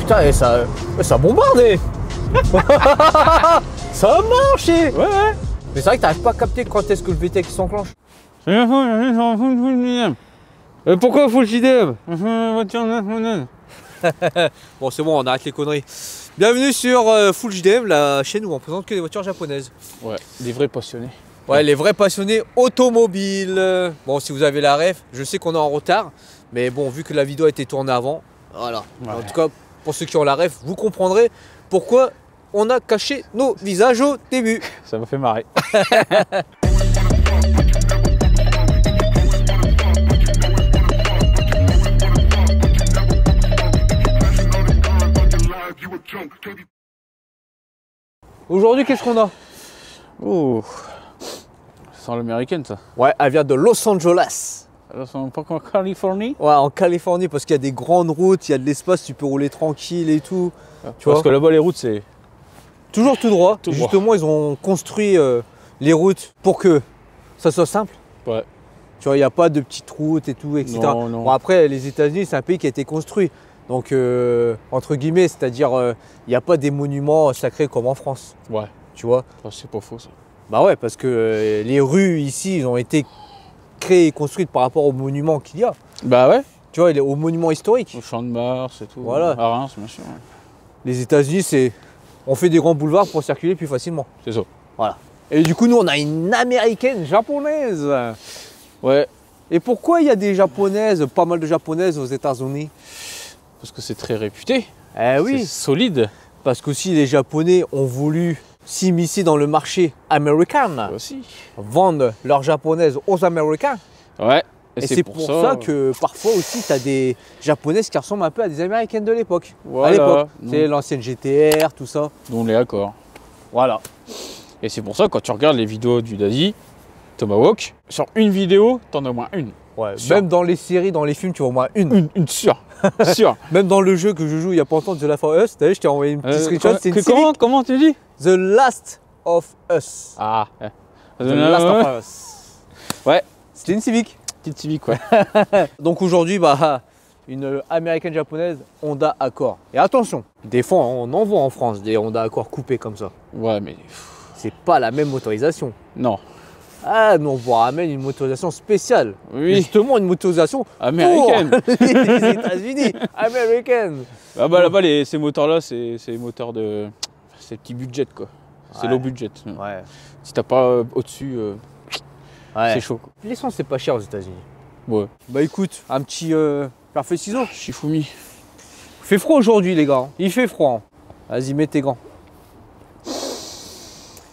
putain, et ça bombarde. Ça a marché. Ouais, ouais. Mais c'est vrai que t'arrives pas à capter quand est-ce que le VTX s'enclenche. Pourquoi full JDM? Bon, c'est bon, on arrête les conneries. Bienvenue sur Full JDM, la chaîne où on présente que des voitures japonaises. Ouais, des vrais passionnés. Ouais, les vrais passionnés automobiles. Bon, si vous avez la ref, je sais qu'on est en retard, mais bon, vu que la vidéo a été tournée avant, voilà. Ouais. En tout cas, pour ceux qui ont la ref, vous comprendrez pourquoi on a caché nos visages au début. Ça m'a fait marrer. Aujourd'hui, qu'est-ce qu'on a? Oh, ça sent l'américaine ça. Ouais, elle vient de Los Angeles. Alors, c'est pas en Californie. Ouais, en Californie, parce qu'il y a des grandes routes, il y a de l'espace, tu peux rouler tranquille et tout. Tu Parce vois que là-bas, les routes, c'est. Toujours tout droit. Tout droit. Justement, ils ont construit les routes pour que ça soit simple. Ouais. Tu vois, il n'y a pas de petites routes et tout, etc. Non, non. Bon, après, les États-Unis, c'est un pays qui a été construit. Donc, entre guillemets, c'est-à-dire, il n'y a pas des monuments sacrés comme en France. Ouais. Tu vois? Ça, c'est pas faux ça. Bah ouais, parce que les rues ici, ils ont été créées et construites par rapport aux monuments qu'il y a. Bah ouais. Tu vois, aux monuments historiques. Au Champ de Mars et tout. Voilà. À Reims, bien sûr. Les États-Unis, c'est. On fait des grands boulevards pour circuler plus facilement. C'est ça. Voilà. Et du coup, nous, on a une américaine japonaise. Ouais. Et pourquoi il y a des japonaises, pas mal de japonaises aux États-Unis? Parce que c'est très réputé. Eh C'est oui. solide. Parce qu'aussi, les Japonais ont voulu s'immiscer dans le marché américain, Aussi. vendre leurs japonaises aux Américains. Ouais. Et c'est pour ça que parfois aussi, tu as des japonaises qui ressemblent un peu à des américaines de l'époque. Voilà. À l'époque. C'est l'ancienne GTR, tout ça. Dont les accords. Voilà. Et c'est pour ça, quand tu regardes les vidéos du Daddy, Tomahawk, sur une vidéo, t'en as au moins une. Ouais, Sûr. même dans les séries, dans les films, tu vois au moins une. Une sûre. Sûre. Même dans le jeu que je joue il y a pas longtemps, The Last of Us, t'as vu, je t'ai envoyé une petite screenshot, c'est une série. Comment tu dis? The Last of Us. Ah. The Last of Us. Ouais. C'était une Civic. Petite Civic, ouais. Donc aujourd'hui, bah, une américaine japonaise Honda Accord. Et attention, des fois on en voit en France des Honda Accord coupés comme ça. Ouais, mais. C'est pas la même motorisation. Non. Ah, nous on vous ramène une motorisation spéciale. Oui. Justement une motorisation Américaine. pour les États-Unis. Américaine. Ah bah là-bas, ces moteurs-là, c'est les moteurs de. C'est petit budget, quoi. C'est Ouais. low budget. Ouais. Si t'as pas au-dessus, Ouais. c'est chaud, quoi. L'essence c'est pas cher aux États-Unis. Ouais. Bah écoute, un petit parfait ciseau. Shifumi. Il fait froid aujourd'hui les gars. Il fait froid. Vas-y, mets tes gants.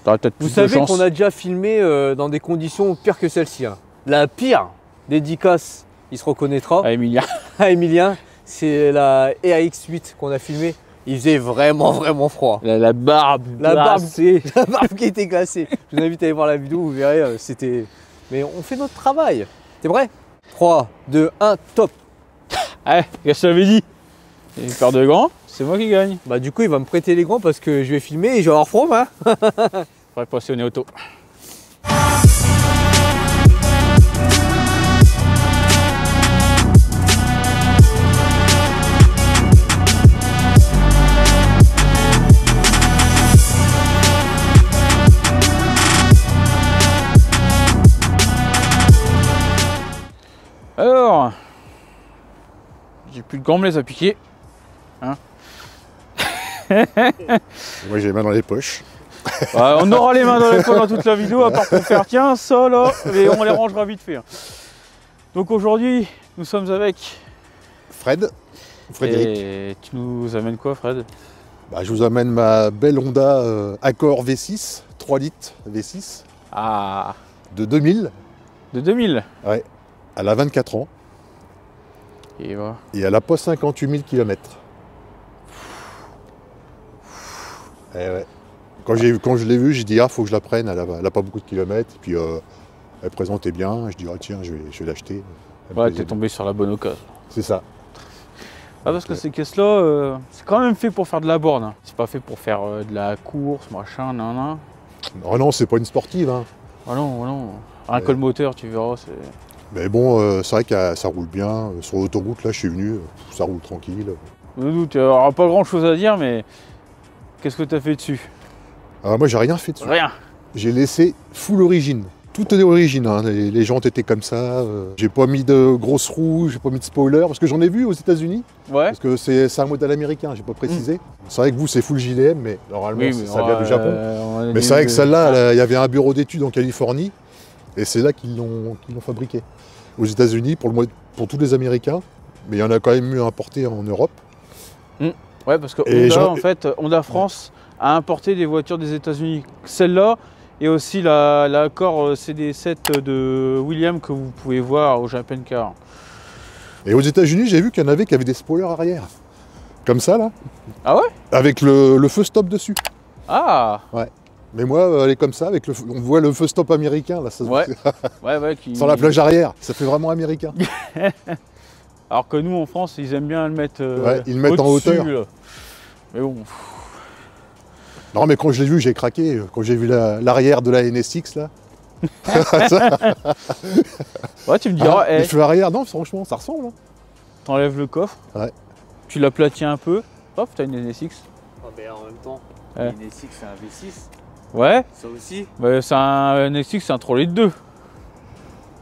T'aurais peut-être Vous plus de savez chance. qu'on a déjà filmé dans des conditions pires que celle-ci. Hein. La pire dédicace, il se reconnaîtra, Ah, Emilia. à Emilien, c'est la EAX8 qu'on a filmé. Il faisait vraiment froid. La barbe. La barbe, glacée. la barbe qui était glacée. Je vous invite à aller voir la vidéo, vous verrez, c'était... Mais on fait notre travail. T'es prêt? 3, 2, 1, top. Ouais, qu'est-ce que je t'avais dit? Une paire de gants, c'est moi qui gagne. Bah du coup, il va me prêter les gants parce que je vais filmer et je vais avoir froid, hein. Faudrait passionner auto. Alors, j'ai plus de gants à piquer. Hein. Moi j'ai les mains dans les poches. Ouais, on aura les mains dans les poches dans toute la vidéo, à part pour faire tiens ça là, et on les rangera vite fait. Donc aujourd'hui, nous sommes avec Frédéric. Et tu nous amènes quoi, Fred? Bah, je vous amène ma belle Honda Accord V6, 3 litres V6 Ah, de 2000. de 2000. Ouais. Elle a 24 ans Et voilà. et elle a pas 58 000 km. Eh ouais. Quand je l'ai vue, j'ai dit ah faut que je la prenne, elle a pas beaucoup de kilomètres. Et puis elle présentait bien, je dis ah tiens je vais l'acheter. Elle me Ouais, plaisait t'es tombé sur la bonne occasion. bien. C'est ça. Ah, parce que ces caisses-là, c'est quand même fait pour faire de la borne. Hein. C'est pas fait pour faire de la course, machin, nan. Oh non, c'est pas une sportive, hein. Ah non, ah non. Rien que le moteur, tu verras, c'est... Mais bon, c'est vrai que ça roule bien. Sur l'autoroute, là, je suis venu, ça roule tranquille. Je me doute, tu n'auras pas grand chose à dire, mais qu'est-ce que tu as fait dessus? Moi, j'ai rien fait dessus. Rien. J'ai laissé full origine. Tout est d'origine, hein. Les jantes étaient comme ça. J'ai pas mis de grosses roues, j'ai pas mis de spoiler, parce que j'en ai vu aux États-Unis. Ouais. Parce que c'est un modèle américain, j'ai pas précisé. C'est vrai que vous, c'est full JDM, mais normalement, Oui, ça vient du Japon. on a Mais dit c'est vrai que que- celle-là, il y avait un bureau d'études en Californie, et c'est là qu'ils l'ont fabriquée. Aux États-Unis, pour tous les Américains, mais il y en a quand même eu importé en Europe. Ouais, parce que Et Honda, en fait, Honda France a importé des voitures des États-Unis. Celle-là et aussi l'accord CD7 de Williams que vous pouvez voir au Japan Car. Et aux États-Unis, j'ai vu qu'il y en avait qui avaient des spoilers arrière. Comme ça, là. Ah ouais? Avec le feu stop dessus. Ah Mais moi, elle est comme ça, avec on voit le feu stop américain, là. Ça, Ouais. Ouais, qui... Sans la plage arrière. Ça fait vraiment américain. Alors que nous, en France, ils aiment bien le mettre Ouais, ils le mettent en au-dessus, hauteur. là. Mais bon, Non, mais quand je l'ai vu, j'ai craqué. Quand j'ai vu l'arrière de la NSX, là. ouais, tu me diras, Le feu arrière, non, franchement, ça ressemble. Hein. t'enlèves le coffre, Ouais. tu l'aplatis un peu, hop, t'as une NSX. Ah, mais en même temps, Ouais. une NSX c'est un V6, Ouais, ça aussi, bah, c'est un NSX, c'est un trolley de 2.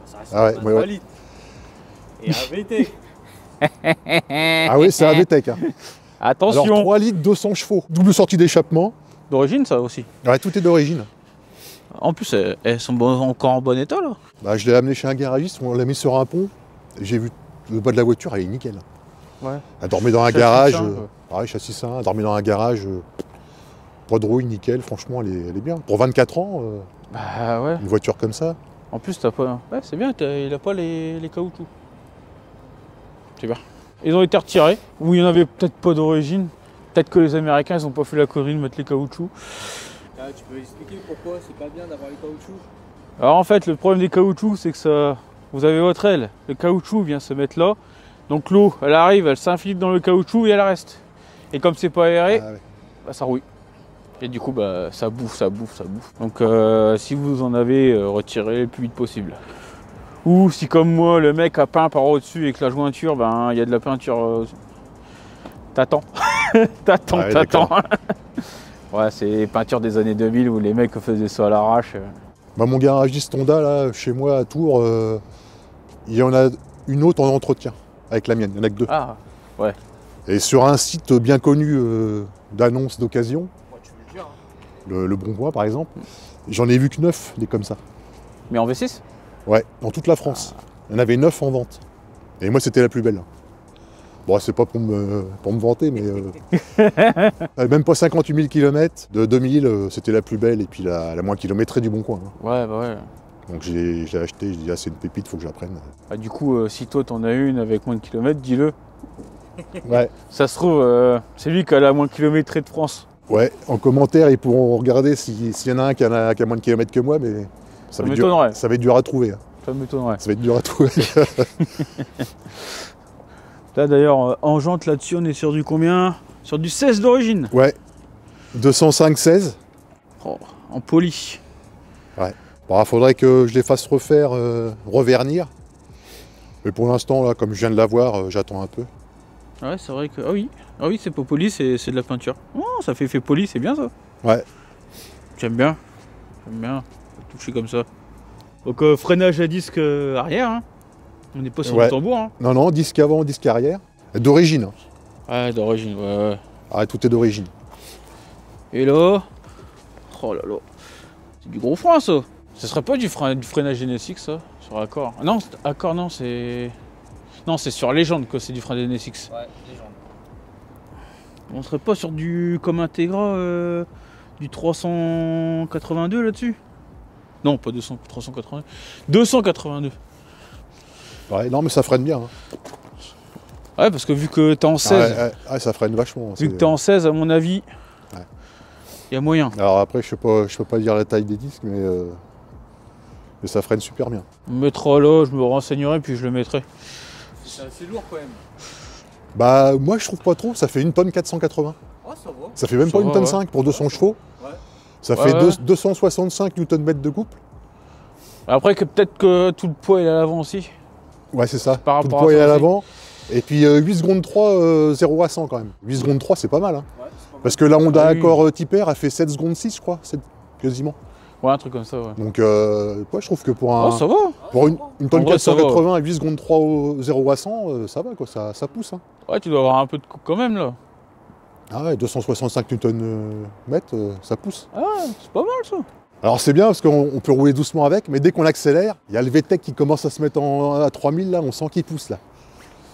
ça reste Ah ouais, 23 ouais. litres. Et un VT. Ah oui, c'est un VTEC. Hein. Attention, Alors 3 litres, 200 chevaux. Double sortie d'échappement. d'origine ça aussi. Ouais, tout est d'origine. En plus, elles sont encore en bon état là. Bah, je l'ai amené chez un garagiste, on l'a mis sur un pont. J'ai vu le bas de la voiture, elle est nickel. Ouais. Elle dormait dans un Châssis garage. sain, Pareil, châssis sain, elle dormait dans un garage. Pas de rouille, nickel. Franchement, elle est bien. Pour 24 ans, Bah ouais. une voiture comme ça. En plus, t'as pas. Ouais, c'est bien, il a pas les caoutchoucs. C'est bien. Ils ont été retirés, ou il y en avait peut-être pas d'origine. Peut-être que les Américains, ils ont pas fait la connerie de mettre les caoutchoucs. Ah, tu peux expliquer pourquoi c'est pas bien d'avoir les caoutchoucs? Alors en fait, le problème des caoutchoucs, c'est que ça. Vous avez votre aile, le caoutchouc vient se mettre là. Donc l'eau, elle arrive, elle s'infiltre dans le caoutchouc et elle reste. Et comme c'est pas aéré, Ah ouais. bah, ça rouille. Et du coup, bah, ça bouffe. Donc si vous en avez, retirez le plus vite possible. Ou si comme moi, le mec a peint par au-dessus et que la jointure, ben il y a de la peinture. T'attends. T'attends. Ah ouais, Ouais, c'est les peintures des années 2000 où les mecs faisaient ça à l'arrache. Bah, mon garagiste Honda, là, chez moi à Tours, il y en a une autre en entretien avec la mienne. Il n'y en a que 2. Ah, Et sur un site bien connu d'annonces d'occasion, Moi, tu veux le dire. le Bon Coin par exemple, j'en ai vu que 9 des comme ça. mais en V6? Ouais, dans toute la France. Il y en avait 9 en vente. Et moi, c'était la plus belle. Bon, c'est pas pour me vanter, mais même pas 58 000 km. De 2000, c'était la plus belle et puis la moins kilométrée du Bon Coin. Hein. Ouais, bah ouais. Donc j'ai acheté, je dis, ah, c'est une pépite, faut que je la prenne. Bah, du coup, si toi t'en as une avec moins de kilomètres, dis-le. Ouais, Ça se trouve, c'est lui qui a la moins kilométrée de France. ouais, en commentaire, ils pourront regarder s'il y en a un qui a moins de kilomètres que moi, mais Ça va être dur, m'étonnerait. ça va être dur à trouver. Hein. Ça m'étonnerait. Ça va être dur à trouver. Là d'ailleurs, en jante là-dessus, on est sur du combien? Sur du 16 d'origine. Ouais, 205-16. Oh, en poli. Bon, faudrait que je les fasse refaire, revernir. Mais pour l'instant, là, comme je viens de l'avoir, j'attends un peu. Ouais, c'est vrai que. Ah oui, c'est pas poli, c'est de la peinture. Oh, ça fait poli, c'est bien ça. Ouais. J'aime bien. Toucher comme ça. Donc freinage à disque arrière. Hein. On n'est pas sur Ouais. le tambour. Hein. Non, non, disque avant, disque arrière. D'origine. Hein. Ouais, d'origine, ouais. Ah, tout est d'origine. Et là. Oh là là. C'est du gros frein ça. Ce serait pas du freinage NSX ça, sur Accord. Non, Accord non, c'est. Non, c'est sur Légende que c'est du frein NSX. Ouais, légende. On serait pas sur du comme Integra du 382 là-dessus? Non, pas 382. 282. Ouais, non, mais ça freine bien. Hein. Ouais, parce que vu que t'es en 16, Ouais, ça freine vachement. vu que t'es en 16, à mon avis, Ouais. y a moyen. Alors après, je peux pas dire la taille des disques, mais ça freine super bien. On me mettra là, je me renseignerai puis je le mettrai. C'est assez lourd quand même. Bah, moi, je trouve pas trop. Ça fait 1 tonne 480. Oh, ça va. Ça fait même Ça pas 1 va, tonne ouais. 5 pour 200 chevaux. Ouais. Ça Ouais, fait ouais. 265 Nm de couple. Après que peut-être que tout le poids est à l'avant aussi. Ouais, c'est ça. Par Tout le rapport à poids est ça à aussi. l'avant. Et puis 8 secondes 3, 0 à 100 quand même. 8 secondes 3, c'est pas mal. Hein. Ouais, c'est pas mal. Parce que la Honda Ah oui. Accord Type R a fait 7 secondes 6, je crois, quasiment. Ouais, un truc comme ça, ouais. Donc, ouais, je trouve que pour, Oh, ça va. pour une tonne En vrai, ça va, 480 et 8 secondes 3 au 0 à 100, ça va, quoi, ça pousse. Hein. Ouais, tu dois avoir un peu de coupe quand même, là. Ah ouais, 265 Nm, ça pousse. Ah, c'est pas mal, ça. Alors c'est bien parce qu'on peut rouler doucement avec, mais dès qu'on accélère, il y a le VTEC qui commence à se mettre à 3000, là, on sent qu'il pousse, là.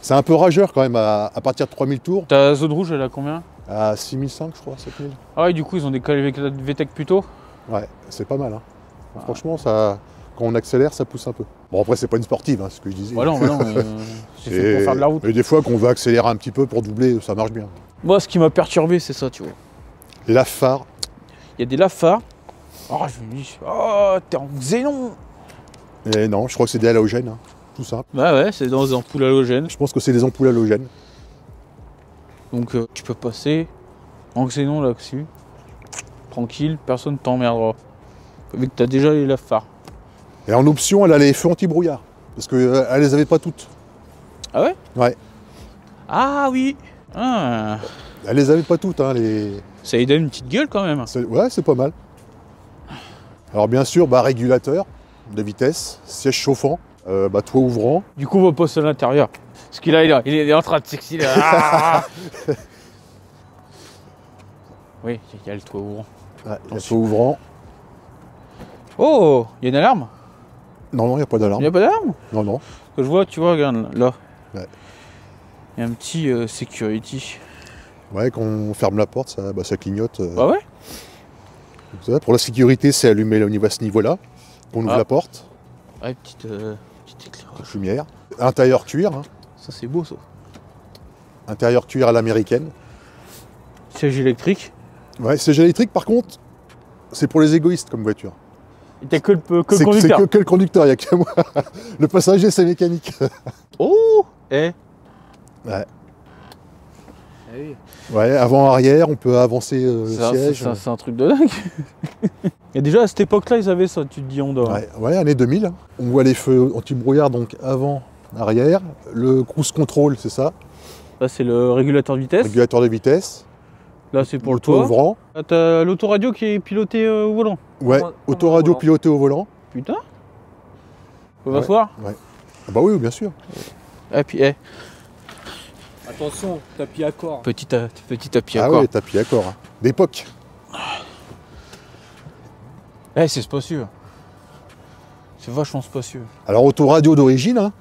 C'est un peu rageur quand même, à partir de 3000 tours, Ta zone rouge, elle a combien? à 6005, je crois, 7000. Ah ouais, du coup, ils ont décalé avec la VTEC plus tôt. Ouais, c'est pas mal. Hein. Franchement, ça, quand on accélère, ça pousse un peu. Bon, après, c'est pas une sportive, hein, ce que je disais. Bah non, c'est fait pour faire de la route. Et des fois, qu'on veut accélérer un petit peu pour doubler, ça marche bien. Moi, ce qui m'a perturbé, c'est ça, tu vois. La phare, Il y a des lafards. Oh, je me dis, oh, t'es en xénon. et non, je crois que c'est des halogènes, hein, tout simple. Bah ouais, c'est dans des ampoules halogènes. Je pense que c'est des ampoules halogènes. Donc, tu peux passer en xénon là-dessus. Tranquille, personne t'emmerdera. Vu que t'as déjà les lafards. Et en option, elle a les feux anti-brouillard. Parce qu'elle les avait pas toutes. Ah ouais? Ouais. Ah oui. Ah. Elle les avait pas toutes, hein, les... Ça lui donne une petite gueule quand même. Ouais, c'est pas mal. Alors bien sûr, régulateur de vitesse, siège chauffant, toit ouvrant. Du coup, on va passer à l'intérieur. Parce qu'il il est en train de s'exciter. Ah. Oui, il y a le toit ouvrant. Ouais, il y a toit ouvrant. Oh, il y a une alarme? Non, il n'y a pas Il d'alarme. n'y a pas d'alarme? Non, non. Que je vois, tu vois, regarde là. Ouais. Il y a un petit security. Ouais, quand on ferme la porte, ça clignote. Ah ouais? Comme ça. Pour la sécurité, c'est allumé au niveau à ce niveau-là. On ouvre Ah. la porte, Ouais, petit éclairage. lumière. Intérieur cuir, hein. Ça, c'est beau, ça. Intérieur cuir à l'américaine. Siège électrique. Ouais, siège électrique, par contre, c'est pour les égoïstes comme voiture. Et t'as que le C'est conducteur. que le conducteur, il n'y a que moi. Le passager, c'est mécanique. Oh! Eh! Ouais. Eh oui. Ouais, avant-arrière, on peut avancer le siège. C'est un truc de dingue. Et déjà, à cette époque-là, ils avaient ça, tu te dis Honda. Ouais, année 2000. On voit les feux anti-brouillard, donc avant, arrière. Le cruise control, c'est ça. Là, c'est le régulateur de vitesse. Régulateur de vitesse. Là, c'est pour le toit toit. ouvrant. Là, t'as l'autoradio qui est piloté au volant. Ouais, Comme autoradio volant. piloté au volant. Putain. On va Ouais. voir. Ah bah oui, bien sûr. Et puis, Attention, tapis à corps. petit tapis à Ah corps. ouais, tapis à corps. Hein. D'époque. C'est spacieux. C'est vachement spacieux. Alors, autoradio d'origine. Hein.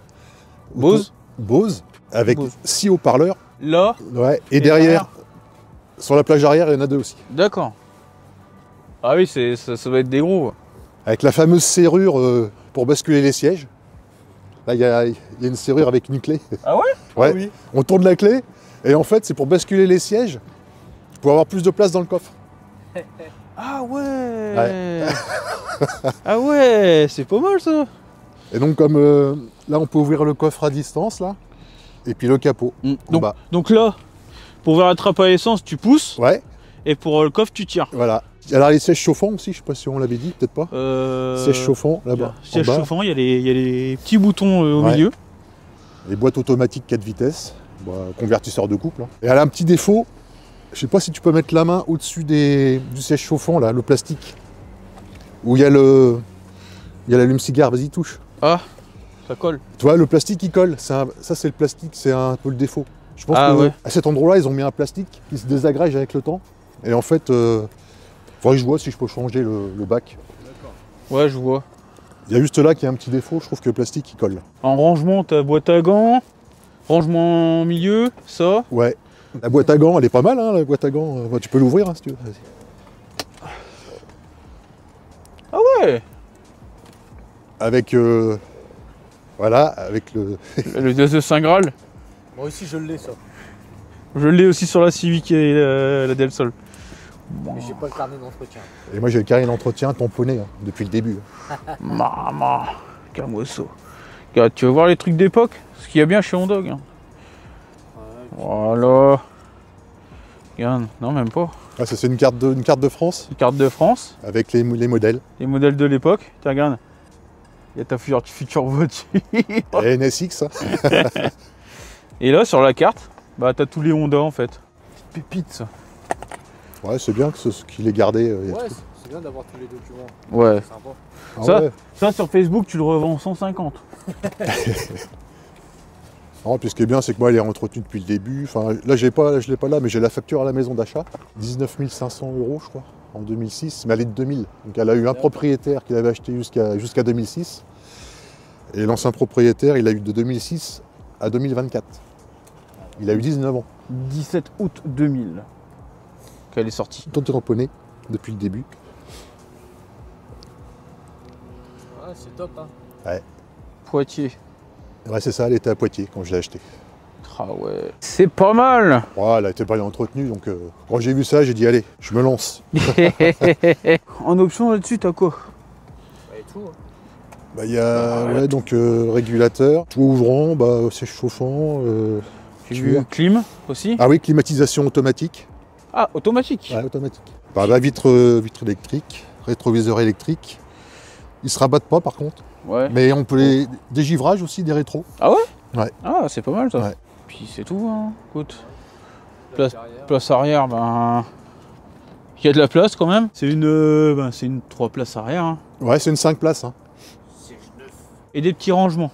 Bose. Bose. Avec Bose. 6 haut-parleurs. Là, Ouais. Et derrière, sur la plage arrière, il y en a 2 aussi. d'accord. Ah oui, ça va être des gros. Avec la fameuse serrure pour basculer les sièges. Là, il y a une serrure avec une clé. Ah ouais? Ouais. Ah oui. On tourne la clé et en fait, c'est pour basculer les sièges pour avoir plus de place dans le coffre. Ah ouais. Ah ouais, c'est pas mal ça. Et donc, comme là, on peut ouvrir le coffre à distance, là, et puis le capot en bas. Donc là, pour ouvrir la trappe à essence, tu pousses, Ouais, et pour le coffre, tu tires. voilà. Alors, les sièges chauffants aussi, je sais pas si on l'avait dit, peut-être pas. Sièges chauffants, là-bas. en Siège bas. chauffant, il y a les petits boutons au Ouais. milieu. Les boîtes automatiques 4 vitesses, convertisseur de couple. Hein. Et elle a un petit défaut, je sais pas si tu peux mettre la main au-dessus du siège chauffant, là, le plastique, où il y a l'allume-cigare, vas-y, touche. Ah, ça colle. Tu vois, le plastique, il colle. Ça, c'est le plastique, c'est un peu le défaut. Je pense Ah que ouais. à cet endroit-là, ils ont mis un plastique qui se désagrège avec le temps. Et en fait, faudrait que je vois si je peux changer le bac. Ouais, je vois. Il y a juste là qu'il y a un petit défaut, je trouve que le plastique, il colle. En rangement, t'as boîte à gants, rangement au milieu, ça. Ouais. La boîte à gants, elle est pas mal, hein, la boîte à gants. Tu peux l'ouvrir, hein, si tu veux. Vas-y. Ah ouais. Avec, voilà, avec le... Le dieu de Saint Graal. Moi aussi, je l'ai, ça. Je l'ai aussi sur la Civic et la Del Sol. Mais j'ai pas le carnet d'entretien. Et moi, j'ai le carré d'entretien tamponné hein, depuis le début. Maman, calme-moi ça. Regarde, tu veux voir les trucs d'époque? Ce qu'il y a bien chez Honda. Regarde. Voilà. Regarde, non même pas. Ah, ça, c'est une carte de France Une carte de France, avec les modèles. les modèles de l'époque. Tu regardes. Il y a ta future voiture. Et NSX, hein. Et là, sur la carte, bah t'as tous les Honda en fait. Petite pépite ça. Ouais, c'est bien qu'il ait gardé. Ouais, c'est bien d'avoir tous les documents. Ouais. C'est sympa. Ah Ça, ouais. ça sur Facebook, tu le revends 150. Non, puis ce qui est bien, c'est que moi, elle est entretenue depuis le début. Enfin, là, je l'ai pas là, mais j'ai la facture à la maison d'achat. 19 500 €, je crois, en 2006. Mais elle est de 2000. Donc, elle a eu un propriétaire qui l'avait acheté jusqu'à 2006. Et l'ancien propriétaire, il a eu de 2006 à 2024. Il a eu 19 ans. 17 août 2000 qu'elle est sortie. Tout tamponné depuis le début. Ouais, c'est top, hein. Ouais. Poitiers. Ouais, c'est ça, elle était à Poitiers quand je l'ai achetée. Ah ouais. C'est pas mal. Ouais, elle a été pas bien entretenue, donc quand j'ai vu ça, j'ai dit allez, je me lance. En option là-dessus, t'as quoi? Et tout, hein. Bah, il y a ouais, donc régulateur, toit ouvrant, bah, siège chauffant. J'ai vu clim aussi. Ah oui, climatisation automatique. Ah, automatique. Ouais, automatique. Bah, vitre électrique, rétroviseur électrique. Ils se rabattent pas par contre. Ouais. Mais on peut les. Des givrages aussi, des rétros. Ah ouais? Ouais. Ah, c'est pas mal ça. Ouais. Puis c'est tout, hein. Écoute. Place arrière. Place arrière, ben. Il y a de la place quand même. C'est une 3 places arrière. Hein. Ouais, c'est une 5 places. Hein. Siège neuf. Et des petits rangements.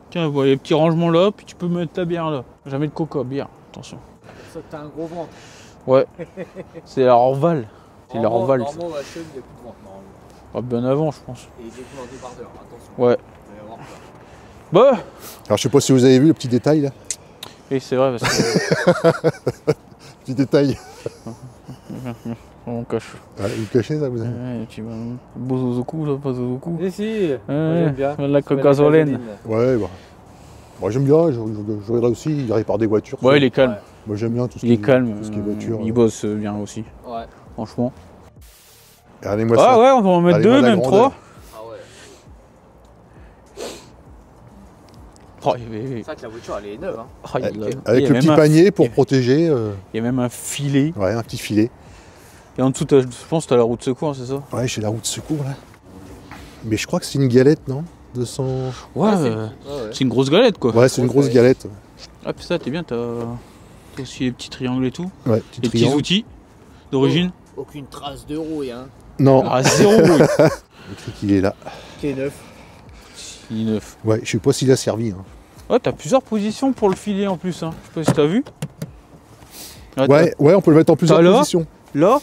Tiens, vous voyez les petits rangements là, puis tu peux mettre ta bière là. Jamais de coca, bière, attention. Ça, t'as un gros ventre. Ouais. C'est la Orval. C'est la Orval. Ça. Normalement, à Chine, il n'y a plus de ventre, normalement. Ah, bien avant, je pense. Et il est en débardeur, attention. Ouais. Il va y avoir peur. Bah. Alors je sais pas si vous avez vu le petit détail là. Oui, c'est vrai, parce que. Petit détail. On cache. Ouais, vous cachez ça, vous avez. Ouais, tu vas. Bozozoku, ça, pas Zozoku. Si, si. Moi, j'aime bien. La coca-zolène. Ouais, bah. Moi j'aime bien, je regarde aussi, il répare des voitures. Ouais, il est calme. Ouais. Moi j'aime bien tout ce Il est qui calme. tout ce qui est voiture. Il bosse bien aussi, Ouais. franchement. Regardez-moi Ah ça. ouais, on va en mettre Allez, moi, deux, la même grandeur. trois. Ah ouais. Oh, C'est vrai que la voiture, elle est neuve, hein. Avec il y le a même petit un- panier pour protéger. Il y a même un filet. Ouais, un petit filet. Et en dessous, je pense que tu as la roue de secours, c'est ça? Ouais, j'ai la roue de secours là. Mais je crois que c'est une galette, non 200. Ouais, c'est une grosse galette quoi. Ouais, c'est une grosse galette. Ah, puis ça, t'es bien, t'as aussi les petits triangles et tout. Ouais, petit Les petits triangle. outils d'origine. Aucune trace de rouille, hein. Non, Ah, zéro rouille. l'écrit qu'il est là. Qui est neuf. Il est neuf. Ouais, je sais pas s'il a servi. Hein. Ouais, t'as plusieurs positions pour le filet en plus. Hein. Je sais pas si t'as vu. Là, Ouais, ouais, on peut le mettre en plusieurs T'as là positions. Là,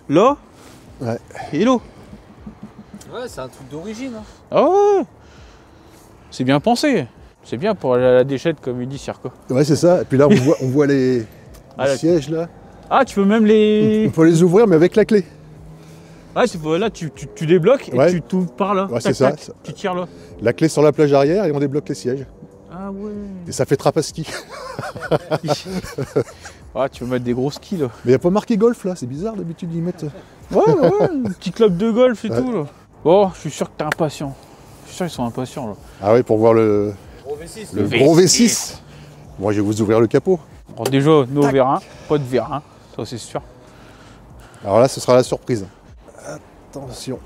là, Ouais. et là. Ouais, c'est un truc d'origine, hein. Ah ouais. C'est bien pensé. C'est bien pour aller à la déchette, comme il dit Circo. Ouais, c'est ça. Et puis là, on voit les Ah, là, sièges là. Ah, tu peux même les. On peut les ouvrir, mais avec la clé. Ouais, là, tu débloques et Ouais. tu t'ouvres par là. Ouais, Tac, c'est ça. tac, tu tires là. La clé sur la plage arrière et on débloque les sièges. Ah ouais. Et ça fait trapaski. Ah, tu peux mettre des gros skis là. Mais il n'y a pas marqué golf là, c'est bizarre d'habitude ils mettent. Ouais, un petit club de golf et Ouais. tout là. Bon, je suis sûr que t'es impatient. Je suis sûr qu'ils sont impatients là. Ah ouais, pour voir le Gros V6. gros V6. Moi, je vais vous ouvrir le capot. Alors déjà, nos vérins, pas de vérins, ça c'est sûr. Alors là, ce sera la surprise. Attention,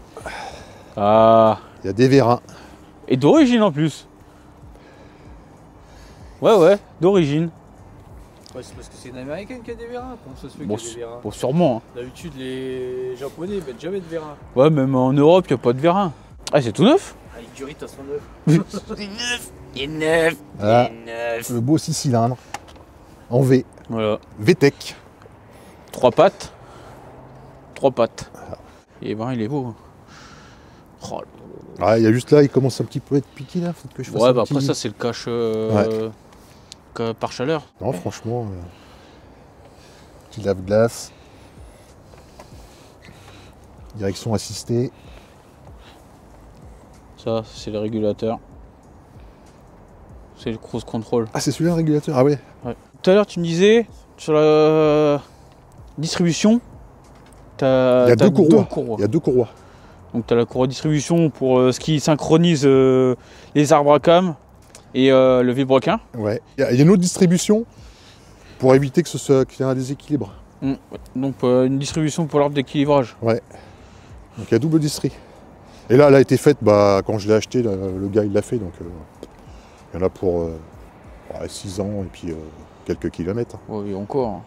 Ah. il y a des vérins. Et d'origine en plus. Ouais, d'origine. Ouais, c'est parce que c'est une américaine qui a des vérins. Comment ça se fait Bon, qu'il y a des vérins? bon, sûrement. Hein. D'habitude, les japonais mettent jamais de vérins. Ouais, même en Europe, il n'y a pas de vérins. Ah, c'est tout neuf? Ah, les durites à son neuf. Il est neuf. Voilà, le beau 6 cylindres en V. Voilà. VTEC. 3 pattes. 3 pattes. Et ben, il est beau. Oh, Ah, il y a juste là, il commence un petit peu à être piqué là. Faut que je fasse ouais, un bah petit- après, ça, c'est le cache par chaleur. Non, franchement, petit lave-glace. Direction assistée. Ça, c'est le régulateur. C'est le cruise control. Ah, c'est celui-là le régulateur. Ah ouais. Tout à l'heure, tu me disais, sur la distribution, Il y a deux courroies. Il y a deux courroies. Donc tu as la courroie distribution pour ce qui synchronise les arbres à cam et le vilebrequin. Ouais. Il y a une autre distribution pour éviter que qu'il y ait un déséquilibre. Donc une distribution pour l'arbre d'équilibrage. Donc il y a double distri. Et là, elle a été faite quand je l'ai acheté, le gars il l'a fait. Donc il y en a pour Ouais, 6 ans et puis quelques kilomètres. Oui, encore.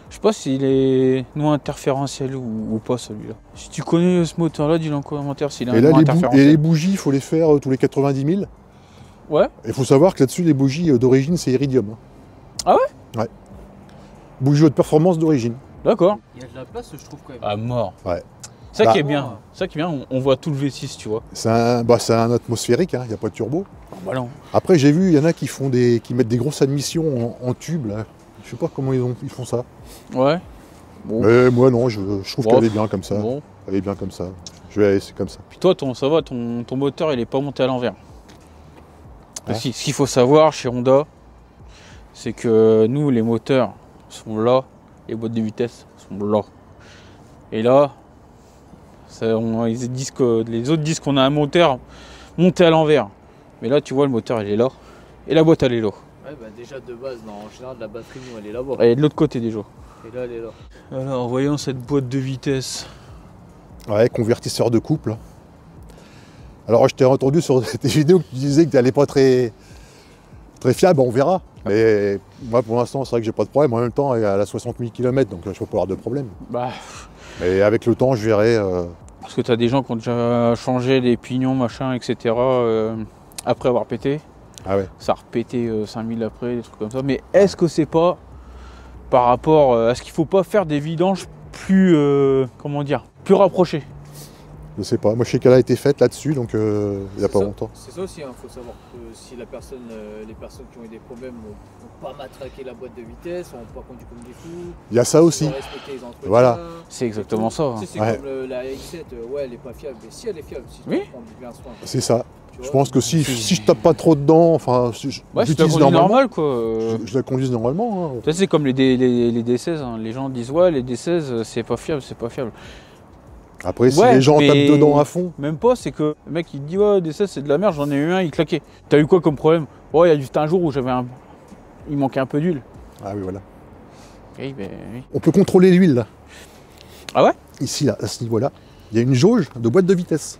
Je sais pas s'il est non interférentiel ou pas celui-là. Si tu connais ce moteur-là, dis-le en commentaire s'il est Et là, non interférentiel. les bougies, il faut les faire tous les 90 000. Ouais. Il faut savoir que là-dessus, les bougies d'origine, c'est iridium. Ah ouais? Ouais. Bougies haute performance d'origine. D'accord. Il y a de la place, je trouve quand même. À mort. Ouais. Ça Bah, qui est bien. Ça qui est bien, on voit tout le V6, tu vois. C'est un atmosphérique, il n'y a pas de turbo. Ah bah non. Après, j'ai vu, il y en a qui mettent des grosses admissions en tube. Là. Je sais pas comment ils font ça. Ouais. Bon. Mais moi, non, je trouve Bon. qu'elle est bien comme ça. Bon. Elle est bien comme ça. Je vais la laisser comme ça. Puis toi, ça va, ton moteur, il est pas monté à l'envers. Parce Ouais. que ce qu'il faut savoir chez Honda, c'est que nous, les moteurs sont là, les boîtes de vitesse sont là. Et là, les autres disent qu'on a un moteur monté à l'envers. Mais là, tu vois, le moteur, il est là. Et la boîte, elle est là. Ouais, bah déjà de base, non, en général, la batterie, nous, elle est là-bas. Elle est de l'autre côté déjà. Et là, elle est là. Alors, voyons cette boîte de vitesse. Ouais, convertisseur de couple. Alors, je t'ai entendu sur tes vidéos que tu disais que tu n'allais pas très fiable, on verra. Mais moi, pour l'instant, c'est vrai que j'ai pas de problème. En même temps, elle a 60 000 km, donc je ne peux pas avoir de problème. Bah, Mais avec le temps, je verrai. parce que tu as des gens qui ont déjà changé les pignons, machin, etc. Après avoir pété. Ah ouais. Ça a repété 5000 après, des trucs comme ça. Mais est-ce que c'est pas par rapport à ce qu'il faut pas faire des vidanges plus, comment dire, plus rapprochées? Je sais pas. Moi, je sais qu'elle a été faite là-dessus, donc il n'y a pas longtemps. C'est ça aussi, il faut savoir que si les personnes qui ont eu des problèmes n'ont pas matraqué la boîte de vitesse, n'ont pas conduit comme des fous, Il y a ça aussi. ils ont respecté les entretiens. Voilà. C'est exactement ça. Tu sais, c'est Ouais. comme la X7, ouais, elle n'est pas fiable, mais si elle est fiable, si tu Oui. prends bien soin. C'est ça. Tu Je vois. pense que si je tape pas trop dedans, enfin, si je Ouais, c'est la l'utilise conduite normalement, normale, quoi. je la conduise normalement. Hein. Ça, c'est comme les D16. Hein. Les gens disent, ouais, les D16, c'est pas fiable, c'est pas fiable. Après, si Ouais, les gens mais- tapent dedans à fond, Même pas, c'est que le mec il te dit, ouais, D16 c'est de la merde, j'en ai eu un, il claquait. T'as eu quoi comme problème? Ouais, il y a juste un jour où il manquait un peu d'huile. ah oui, voilà. Oui, ben oui. On peut contrôler l'huile là. Ah ouais? Ici, là, à ce niveau-là, il y a une jauge de boîte de vitesse.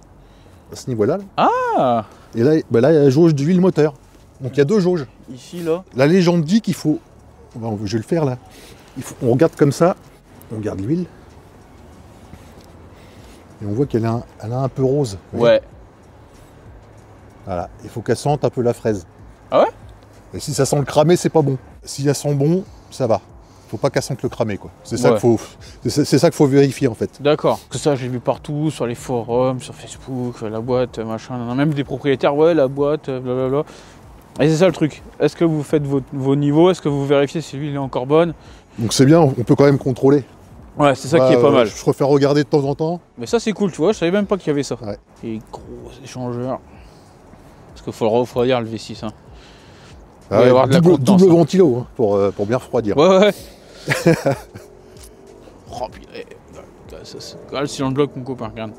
À ce niveau-là. Là. Ah! Et là, bah là, il y a la jauge d'huile moteur. Donc il y a deux jauges. Ici, là. La légende dit qu'il faut. Je vais le faire là. On regarde comme ça. On regarde l'huile. Et on voit qu'elle a un peu rose. Vous voyez. Ouais. Voilà. Il faut qu'elle sente un peu la fraise. Ah ouais? Et si ça sent le cramé, c'est pas bon. Si elle sent bon, ça va. Faut pas qu'elle sente le cramé, quoi. C'est ça Ouais. c'est ça qu'il faut vérifier en fait. D'accord. Que ça, j'ai vu partout, sur les forums, sur Facebook, la boîte, machin. Même des propriétaires, ouais, la boîte, blablabla. Et c'est ça le truc. Est-ce que vous faites vos niveaux? Est-ce que vous vérifiez si l'huile est encore bonne? Donc c'est bien, on peut quand même contrôler. Ouais, c'est ça qui est pas mal. Je préfère regarder de temps en temps. Mais ça, c'est cool, tu vois. Je savais même pas qu'il y avait ça. Ouais. Et gros échangeur. Parce qu'il faut le refroidir, le V6. Hein. Ah va y ouais, avoir de la contenance, double hein. ventilo hein, pour bien refroidir. Ouais, ouais. Oh, purée. Regarde le cylindre bloc, mon copain, regarde.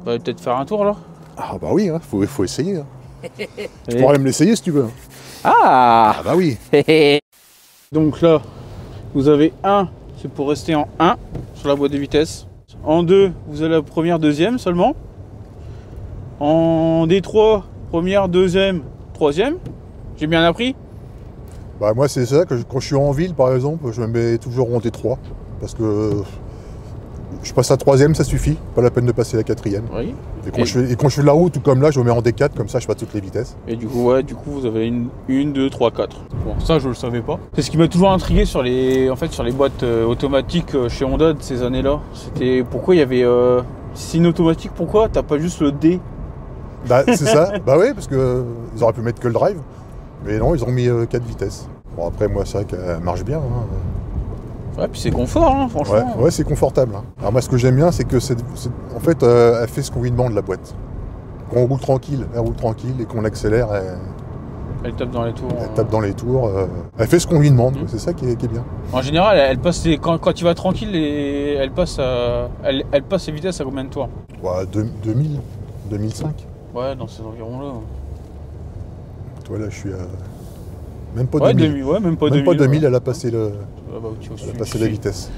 On va peut-être faire un tour, là. Ah bah oui, hein, faut essayer. Hein. Tu Et- pourras même l'essayer si tu veux. hein. Ah. Ah bah oui. Donc là, vous avez 1, c'est pour rester en 1 sur la boîte de vitesse. En 2, vous avez la première, deuxième seulement. En D3, première, deuxième, troisième. J'ai bien appris. Bah moi c'est ça, que quand je suis en ville par exemple, je me mets toujours en T3. Parce que je passe à troisième, ça suffit. Pas la peine de passer la quatrième. Oui. Et quand je fais de la route ou comme là, je me mets en D4, comme ça je passe toutes les vitesses. Et du coup, ouais, vous avez une, 2, 3, 4. Bon, ça, je le savais pas. C'est ce qui m'a toujours intrigué sur les boîtes automatiques chez Honda de ces années-là. C'était pourquoi il y avait. Si c'est une automatique, pourquoi t'as pas juste le D? Bah c'est ça, bah oui, parce que ils auraient pu mettre que le drive. Mais non, ils ont mis 4 vitesses. Bon après moi c'est vrai qu'elle marche bien. Hein. Ouais, puis c'est confort, hein, franchement. Ouais, c'est confortable. Hein. Alors moi ce que j'aime bien c'est que en fait elle fait ce qu'on lui demande la boîte. Quand on roule tranquille, elle roule tranquille et qu'on accélère, Elle tape dans les tours. elle tape dans les tours. Elle fait ce qu'on lui demande, quoi. C'est ça qui est bien. En général, elle passe quand tu vas tranquille, elle passe les vitesses à combien de tours? Ouais, 2000, 2005. Ouais, dans ces environs-là. Toi là je suis à même pas Ouais, 2000. ouais, même pas Même 2000. pas 2000, ouais. elle a passé, Ah bah, tu vois, elle a passé la vitesse.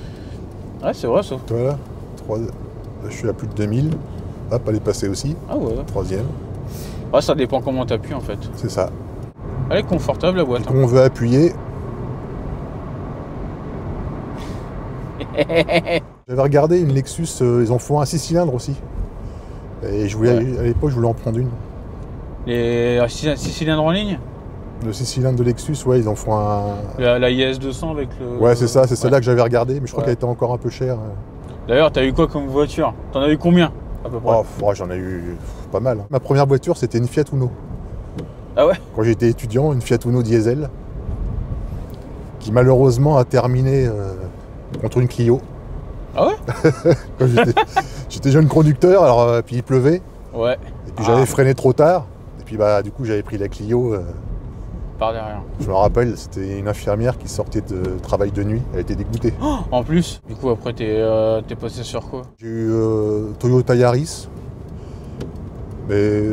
Ouais, c'est vrai ça. Toi là, là je suis à plus de 2000. Hop, elle est passée aussi. Ah ouais. Troisième. Ouais, ça dépend comment t'appuies en fait. C'est ça. Elle est confortable la boîte. Quand on veut appuyer. J'avais regardé une Lexus, ils en font un 6 cylindres aussi. Et je voulais, à l'époque, je voulais en prendre une. Les 6 cylindres en ligne. Le 6 cylindres de Lexus, ouais, ils en font un. La IS 200 avec le. Ouais, c'est ça, c'est celle-là que j'avais regardé, mais je crois qu'elle était encore un peu chère. D'ailleurs, t'as eu quoi comme voiture? T'en as eu combien à peu près? Oh, j'en ai eu pas mal. Ma première voiture, c'était une Fiat Uno. Ah ouais? Quand j'étais étudiant, une Fiat Uno diesel, qui malheureusement a terminé contre une Clio. Ah ouais? Quand j'étais jeune conducteur, alors puis il pleuvait, Ouais. et puis j'avais freiné trop tard, et puis bah du coup j'avais pris la Clio. Par derrière. Je me rappelle, c'était une infirmière qui sortait de travail de nuit, elle était dégoûtée. Oh, en plus, du coup après t'es passé sur quoi? J'ai eu Toyota Yaris, mais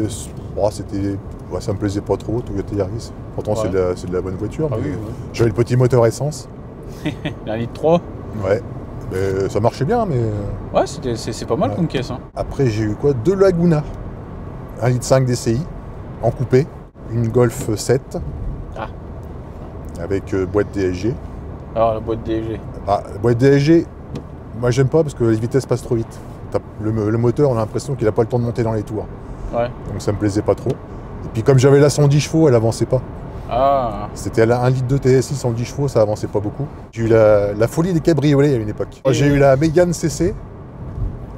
bon, c'était, ouais, ça me plaisait pas trop, Toyota Yaris. Pourtant c'est de la bonne voiture, Ah mais oui, j'avais le petit moteur essence. Un litre 3. Ouais, mais ça marchait bien, mais... Ouais, c'est pas mal comme caisse. Hein. Après j'ai eu quoi? Deux Laguna, 1,5 litre DCI, en coupé, une Golf 7, avec boîte DSG. Alors la boîte DSG. Ah, la boîte DSG, moi j'aime pas parce que les vitesses passent trop vite. Le moteur, on a l'impression qu'il n'a pas le temps de monter dans les tours. Ouais. Donc ça me plaisait pas trop. Et puis comme j'avais la 110 chevaux, elle avançait pas. Ah. C'était à la 1 litre de TSI, 110 chevaux, ça avançait pas beaucoup. J'ai eu la folie des cabriolets à une époque. J'ai eu la Mégane CC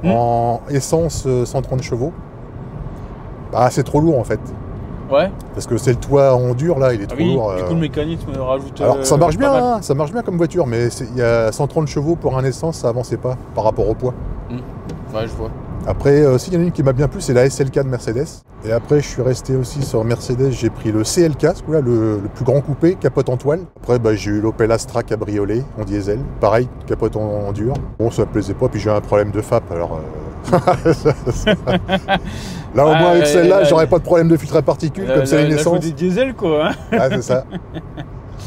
en essence 130 chevaux. Bah c'est trop lourd en fait. Ouais. Parce que c'est le toit en dur là, il est trop lourd. Du coup le mécanisme rajoute. Alors ça marche bien, hein, ça marche bien comme voiture, mais il y a 130 chevaux pour un essence, ça avançait pas par rapport au poids. Ouais, je vois. Après, aussi, il y en a une qui m'a bien plu, c'est la SLK de Mercedes. Et après, je suis resté aussi sur Mercedes, j'ai pris le CLK, là, le plus grand coupé, capote en toile. Après, bah, j'ai eu l'Opel Astra cabriolet en diesel, pareil, capote en dur. Bon, ça me plaisait pas, puis j'ai un problème de FAP, alors... Là, au moins, avec celle-là, j'aurais pas de problème de filtre à particules, comme c'est une essence. des diesel, quoi. Hein. Ouais, c'est ça.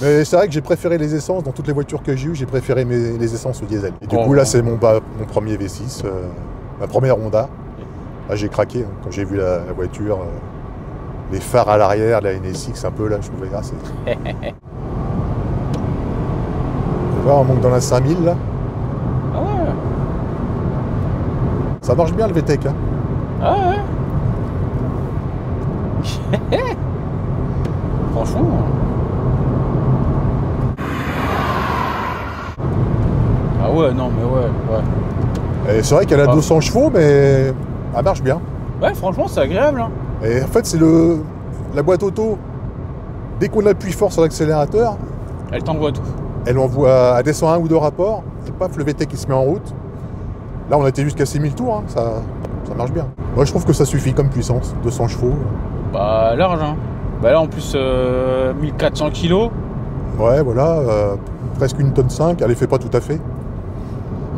Mais c'est vrai que j'ai préféré les essences, dans toutes les voitures que j'ai eues, j'ai préféré les essences au diesel. Et du coup, là, c'est mon premier V6, ma première Honda. Là, j'ai craqué hein, quand j'ai vu la voiture, les phares à l'arrière, la NSX un peu, là, je trouvais, c'est... Tu vois, on monte dans la 5000, là. Ah ouais. Ça marche bien, le VTEC, hein. Ah ouais. Franchement... Ah ouais, non, mais ouais. Et c'est vrai qu'elle a 200 chevaux, mais elle marche bien. Ouais, franchement, c'est agréable. Hein. Et en fait, c'est la boîte auto. Dès qu'on appuie fort sur l'accélérateur, elle t'envoie tout. Elle descend un ou deux rapports, et paf, le VTEC qui se met en route. Là, on a été jusqu'à 6000 tours, hein, ça marche bien. Moi, je trouve que ça suffit comme puissance, 200 chevaux. Bah, large, hein. Bah là, en plus, 1400 kilos. Ouais, voilà, presque une tonne 5, elle les fait pas tout à fait.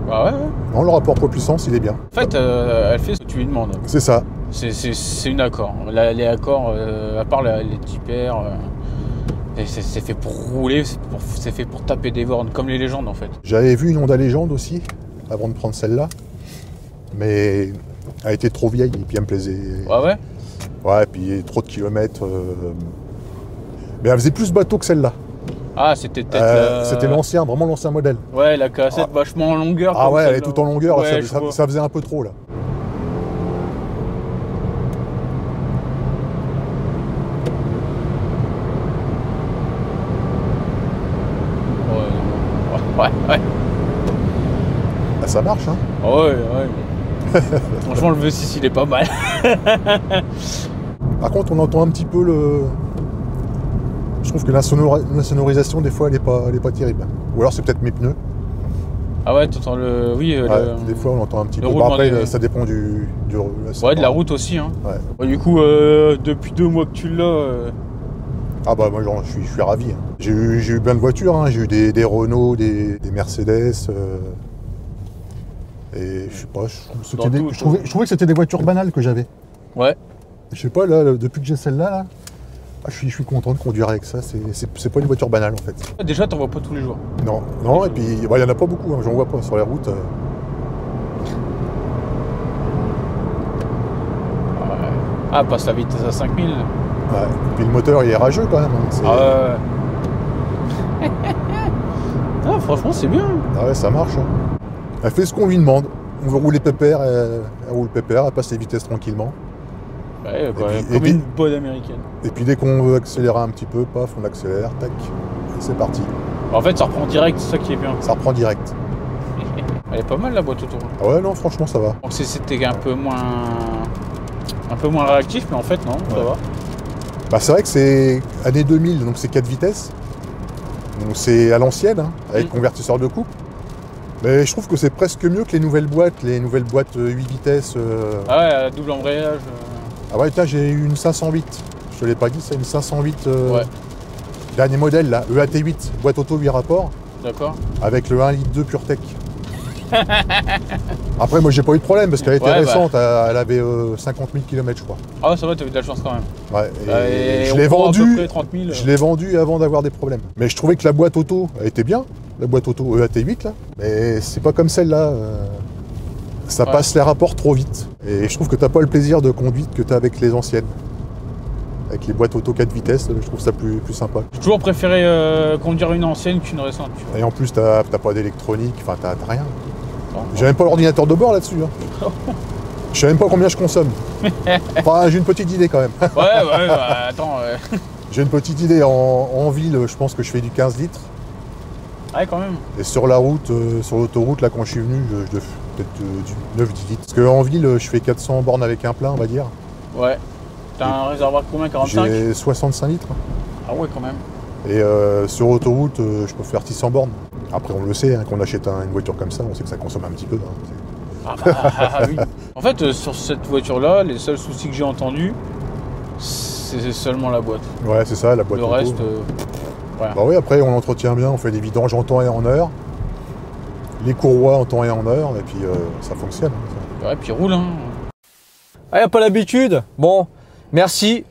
Bah ouais. Non, le rapport poids-puissance, il est bien. En fait, elle fait ce que tu lui demandes. C'est ça. C'est une accord. Les accords, à part les typères, c'est fait pour rouler, c'est fait pour taper des bornes, comme les légendes en fait. J'avais vu une Honda Légende aussi, avant de prendre celle-là. Mais elle était trop vieille, et puis elle me plaisait. Ouais, ouais. Ouais, et puis trop de kilomètres. Mais elle faisait plus bateau que celle-là. Ah, c'était peut-être C'était l'ancien, vraiment l'ancien modèle. Ouais, la cassette vachement en longueur. Ah ouais, elle est tout en longueur, ouais, ça faisait un peu trop là. Ouais. Ah, ça marche, hein. Ouais. Franchement, le V6, il est pas mal. Par contre, on entend un petit peu le... Je trouve que la sonorisation, des fois, elle est pas terrible. Ou alors, c'est peut-être mes pneus. Ah ouais, t'entends le... Oui, des fois, on entend un petit peu. Bon, après, ça dépend du ouais, de la route aussi, hein. Ouais. Ouais, du coup, depuis 2 mois que tu l'as... Ah bah, moi, je suis ravi. Hein. J'ai eu plein de voitures, hein. J'ai eu des Renault, des Mercedes... Et je sais pas, je trouvais que c'était des voitures banales que j'avais. Ouais. Je sais pas, là, depuis que j'ai celle-là, là, je suis content de conduire avec ça. C'est pas une voiture banale en fait. Déjà, t'en vois pas tous les jours. Non, et puis il y en a pas beaucoup, hein, j'en vois pas sur les routes. Ah, passe la vitesse à 5000. Ouais. Et puis le moteur, il est rageux quand même. Hein. Ouais. Ah, franchement, c'est bien. Ah ouais, ça marche. Hein. Elle fait ce qu'on lui demande. On veut rouler pépère, elle roule pépère, elle passe les vitesses tranquillement. Ouais, bah, puis, comme une bonne américaine. Et puis dès qu'on veut accélérer un petit peu, paf, on accélère, tac, et c'est parti. En fait, ça reprend direct, c'est ça qui est bien. Ça reprend direct. Elle est pas mal la boîte auto. Ah ouais, non, franchement, ça va. Donc c'était un peu moins réactif, mais en fait non, ça va. Bah, c'est vrai que c'est année 2000, donc c'est 4 vitesses. Donc c'est à l'ancienne, hein, avec convertisseur de coupe. Mais je trouve que c'est presque mieux que les nouvelles boîtes 8 vitesses. Ah ouais, double embrayage. Ah ouais, tiens, j'ai eu une 508. Je te l'ai pas dit, c'est une 508. Ouais. Dernier modèle là, EAT8, boîte auto 8 rapports. D'accord. Avec le 1,2 litre PureTech. Après, moi j'ai pas eu de problème parce qu'elle était récente, elle avait 50 000 km, je crois. Ah, ça va, t'as eu de la chance quand même. Ouais, et je l'ai vendu. 30 000. Je l'ai vendu avant d'avoir des problèmes. Mais je trouvais que la boîte auto, elle était bien, la boîte auto EAT8 là. Mais c'est pas comme celle-là. Ça passe les rapports trop vite. Et je trouve que t'as pas le plaisir de conduite que t'as avec les anciennes. Avec les boîtes auto 4 vitesses, je trouve ça plus sympa. J'ai toujours préféré conduire une ancienne qu'une récente. Tu vois. Et en plus, t'as pas d'électronique, enfin t'as rien. J'ai même pas l'ordinateur de bord là-dessus. Hein. Je sais même pas combien je consomme. Enfin, j'ai une petite idée quand même. Ouais, bah, attends. J'ai une petite idée. En ville, je pense que je fais du 15 litres. Ouais, quand même. Et sur la route, sur l'autoroute, là, quand je suis venu, je fais peut-être du 9-10 litres. Parce qu'en ville, je fais 400 bornes avec un plein, on va dire. Ouais. T'as un réservoir de combien, 45? J'ai 65 litres. Ah ouais, quand même. Et sur autoroute, je peux faire 600 bornes. Après, on le sait, hein, qu'on achète une voiture comme ça, on sait que ça consomme un petit peu. Hein. Ah bah oui. En fait, sur cette voiture-là, les seuls soucis que j'ai entendus, c'est seulement la boîte. Ouais, c'est ça, la boîte Le auto. reste, voilà. Bah oui, après, on l'entretient bien, on fait des vidanges en temps et en heure. Les courroies en temps et en heure, et puis ça fonctionne. Hein, Ouais, puis roule, hein. Ah, y a pas l'habitude. Bon, merci.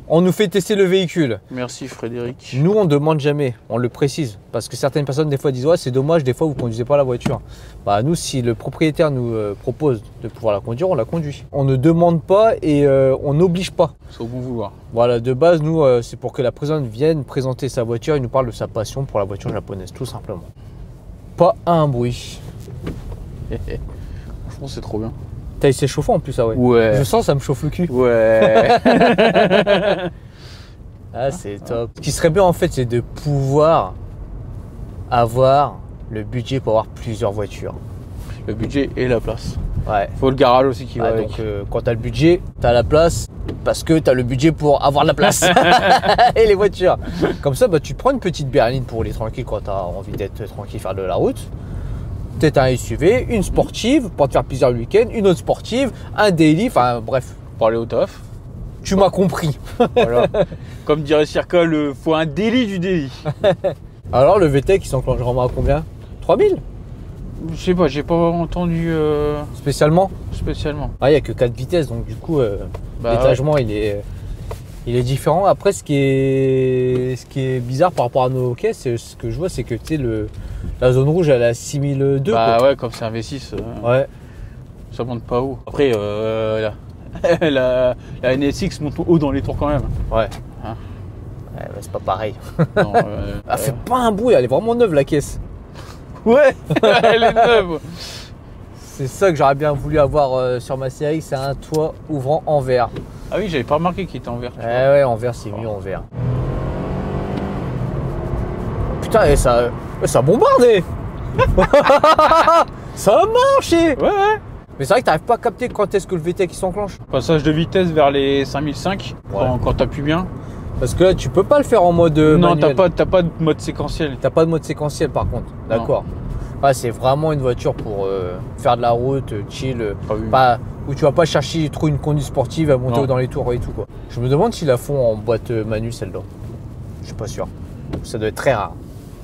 On nous fait tester le véhicule. Merci Frédéric. Nous, on ne demande jamais, on le précise. Parce que certaines personnes, des fois, disent « Ouais, c'est dommage, des fois, vous ne conduisez pas la voiture. » Bah, nous, si le propriétaire nous propose de pouvoir la conduire, on la conduit. On ne demande pas et on n'oblige pas. C'est au bon vouloir. Voilà, de base, nous, c'est pour que la personne vienne présenter sa voiture et nous parle de sa passion pour la voiture japonaise, tout simplement. Pas un bruit. Franchement, c'est trop bien. Il s'est chauffant en plus, ah ouais. Ouais. Je sens, ça me chauffe le cul. Ouais. Ah, c'est top. Ce qui serait bien en fait, c'est de pouvoir avoir le budget pour avoir plusieurs voitures. Le budget et la place. Ouais. Faut le garage aussi qui va avec. Donc quand tu as le budget, tu as la place parce que tu as le budget pour avoir la place et les voitures. Comme ça, bah, tu prends une petite berline pour rouler tranquille quand tu as envie d'être tranquille, faire de la route. Peut-être un SUV, une sportive pour te faire plaisir le week-end, une autre sportive, un daily, enfin bref. Pour aller au taf. Tu m'as compris. Voilà. Comme dirait Circa, il faut un délit du délit. Alors le VTEC, il s'enclenche vraiment à combien? 3000 Je sais pas, j'ai pas entendu spécialement. spécialement. Ah, il n'y a que 4 vitesses, donc du coup, Bah, l'étagement, il est différent. Après, ce qui est bizarre par rapport à nos caisses, ce que je vois, c'est que tu sais, la zone rouge, elle est à 6002. Bah quoi. ouais, comme c'est un V6, Ouais. ça monte pas haut. Après, la NSX monte haut dans les tours quand même. Ouais. Hein. Ouais, mais c'est pas pareil. Non, Elle fait pas un bruit, elle est vraiment neuve la caisse. Ouais, elle est neuve. C'est ça que j'aurais bien voulu avoir sur ma série, c'est un toit ouvrant en verre. Ah oui, j'avais pas remarqué qu'il était en vert. Ouais, en verre, c'est mieux en verre. Putain, et ça a bombardé. Ça a marché. Ouais. Mais c'est vrai que t'arrives pas à capter quand est-ce que le VTEC s'enclenche. Passage de vitesse vers les 5005, quand t'appuies bien. Parce que là, tu peux pas le faire en mode Non, manuel. t'as pas de mode séquentiel. T'as pas de mode séquentiel par contre. D'accord. Ouais, c'est vraiment une voiture pour faire de la route, chill. Ah oui. Pas, où tu vas pas chercher trop une conduite sportive à monter dans les tours et tout quoi. Je me demande s'ils la font en boîte manuelle celle-là. Je suis pas sûr. Ça doit être très rare.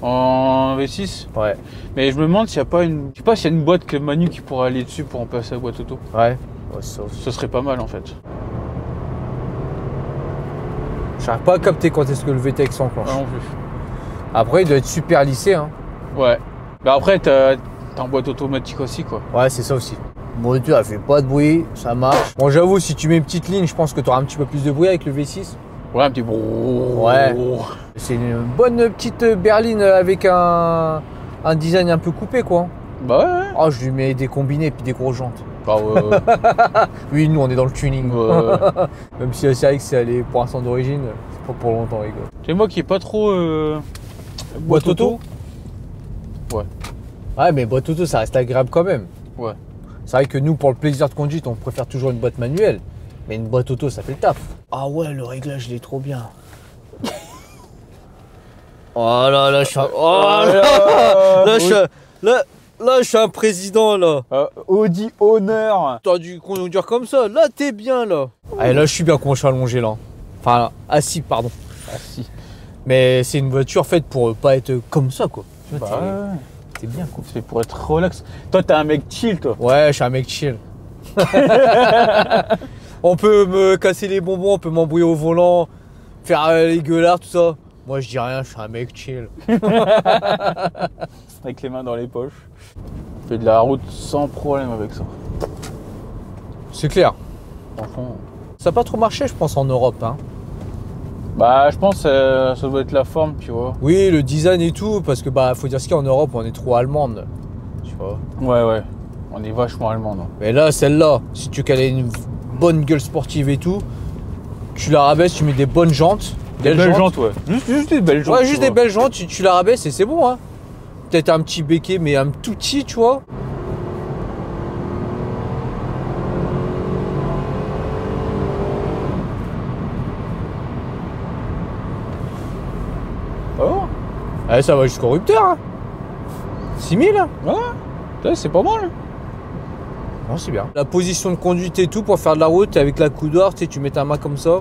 En V6. Ouais. Mais je me demande s'il y a pas une. Je sais pas s'il y a une boîte que Manu qui pourrait aller dessus pour remplacer la boîte auto. Ouais. Sauf. Ce serait pas mal en fait. J'arrive pas à capter quand est-ce que le VTEC s'enclenche. Non plus. Après, il doit être super lissé. Hein. Ouais. Bah après, t'as en boîte automatique aussi quoi. Ouais, c'est ça aussi. Moteur, elle fait pas de bruit, ça marche. Bon, j'avoue, si tu mets une petite ligne, je pense que tu auras un petit peu plus de bruit avec le V6. Ouais, un petit brrr. Ouais. C'est une bonne petite berline avec un design un peu coupé, quoi. Bah ouais. Oh, je lui mets des combinés et puis des grosses jantes. Bah ouais. Oui, nous, on est dans le tuning. Ouais. Même si c'est vrai que c'est allé pour l'instant d'origine, c'est pas pour longtemps, les gars. C'est moi qui est pas trop Boîte auto. Ouais. Ouais, mais boîte auto, ça reste agréable quand même. Ouais. C'est vrai que nous, pour le plaisir de conduite, on préfère toujours une boîte manuelle. Mais une boîte auto, ça fait le taf. Ah ouais, le réglage, il est trop bien. Oh là là, je suis un... Oh là, là, là, je suis un président, là. Audi Honor. T'as dû conduire comme ça. Là, t'es bien, là. Ah, et là, je suis bien comment je suis allongé, là. Enfin, assis, pardon. Assis. Mais c'est une voiture faite pour pas être comme ça, quoi. Tu vois, Bah ouais. t'es bien, quoi. C'est pour être relax. Toi, t'es un mec chill, toi. Ouais, je suis un mec chill. On peut me casser les bonbons, on peut m'embrouiller au volant, faire les gueulards, tout ça. Moi, je dis rien, je suis un mec chill. Avec les mains dans les poches. On fait de la route sans problème avec ça. C'est clair. Franchement. Ça n'a pas trop marché, je pense, en Europe. Hein. Bah, je pense que ça doit être la forme, tu vois. Oui, le design et tout, parce que bah, faut dire ce qu'il y a en Europe, on est trop allemande. Tu vois. Ouais, ouais. On est vachement allemand, non. Mais là, celle-là, si tu calais une bonne gueule sportive et tout, tu la rabaisses, tu mets des bonnes jantes. Des belles jantes, ouais. Juste des belles jantes. Ouais, juste des belles jantes, tu la rabaisses et c'est bon. Hein. Peut-être un petit béquet, mais un tout petit, tu vois. Oh. Ouais, ça va jusqu'au rupteur. Hein. 6000 hein. Ouais, c'est pas mal. Non, c'est bien. La position de conduite et tout pour faire de la route avec la coudoir, tu sais, tu mets ta main comme ça.